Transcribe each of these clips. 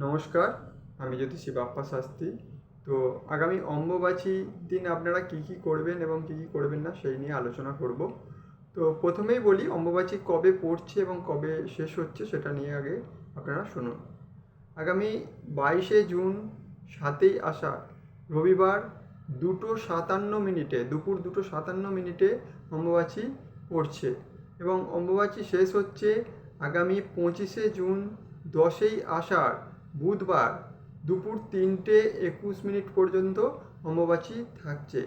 নমস্কার, আমি জ্যোতিষী বাপ্পা শাস্ত্রী। তো আগামী অম্বুবাচী দিন আপনারা কী কী করবেন এবং কী কী করবেন না সেই নিয়ে আলোচনা করব। তো প্রথমেই বলি অম্বুবাচী কবে পড়ছে এবং কবে শেষ হচ্ছে সেটা নিয়ে আগে আপনারা শুনুন। আগামী 22শে জুন 7ই আষাঢ় রবিবার 2:57 দুপুর 2:57 অম্বুবাচী পড়ছে এবং অম্বুবাচী শেষ হচ্ছে আগামী 25শে জুন 10ই আষাঢ় বুধবার দুপুর 3:21 পর্যন্ত অম্বুবাচী থাকছে।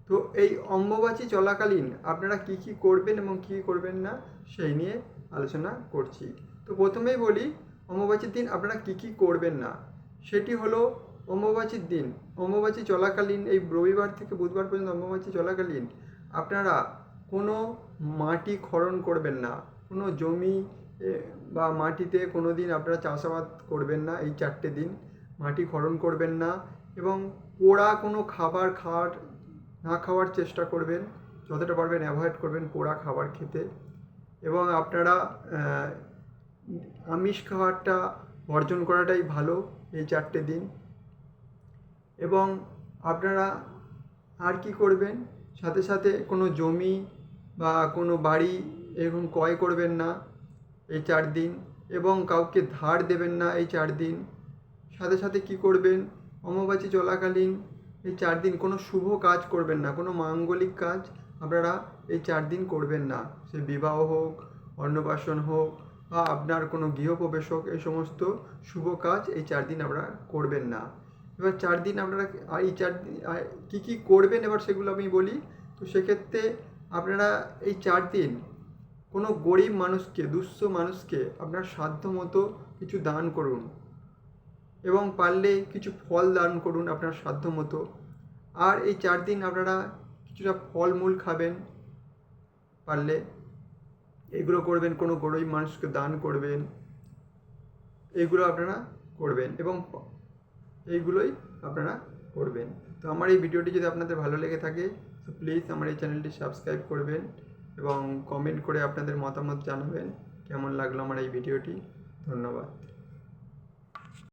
তো এই অম্বুবাচী চলাকালীন আপনারা কী কী করবেন এবং কী করবেন না সেই নিয়ে আলোচনা করছি। তো প্রথমেই বলি অম্বুবাচীর দিন আপনারা কী কী করবেন না, সেটি হলো অম্বুবাচীর দিন অম্বুবাচী চলাকালীন এই রবিবার থেকে বুধবার পর্যন্ত অম্বুবাচী চলাকালীন আপনারা কোনো মাটি খনন করবেন না, কোনো জমি বা মাটিতে কোনো দিন আপনারা চাষাবাদ করবেন না। এই 4টে দিন মাটি খনন করবেন না এবং পোড়া কোনো খাবার না খাওয়ার চেষ্টা করবেন, যতটা পারবেন অ্যাভয়েড করবেন পোড়া খাবার খেতে। এবং আপনারা আমিষ খাবারটা বর্জন করাটাই ভালো এই 4টে দিন। এবং আপনারা আর কি করবেন, সাথে সাথে কোনো জমি বা কোনো বাড়ি এরকম ক্রয় করবেন না এই 4 দিন এবং কাউকে ধার দেবেন না এই 4 দিন। সাথে সাথে কি করবেন, অমাবাস্যা চলাকালীন এই 4 দিন কোনো শুভ কাজ করবেন না, কোনো মাঙ্গলিক কাজ আপনারা এই 4 দিন করবেন না। সে বিবাহ হোক, অন্নপ্রাশন হোক বা আপনার কোনো গৃহপ্রবেশ হোক, এই সমস্ত শুভ কাজ এই 4 দিন আপনারা করবেন না। এবার 4 দিন আপনারা এই 4 দিন কী কী করবেন এবার সেগুলো আমি বলি। তো সেক্ষেত্রে আপনারা এই 4 দিন কোনো গরিব মানুষকে, দুঃস্থ মানুষকে আপনার সাধ্য মতো কিছু দান করুন এবং পারলে কিছু ফল দান করুন আপনার সাধ্য মতো। আর এই 4 দিন আপনারা কিছুটা ফলমূল খাবেন পারলে, এগুলো করবেন। কোনো গরিব মানুষকে দান করবেন, এইগুলো আপনারা করবেন এবং এইগুলোই আপনারা করবেন। তো আমার এই ভিডিওটি যদি আপনাদের ভালো লেগে থাকে তো প্লিজ আমার এই চ্যানেলটি সাবস্ক্রাইব করবেন এবং কমেন্ট করে আপনাদের মতামত জানাবেন কেমন লাগলো আমার এই ভিডিওটি। ধন্যবাদ।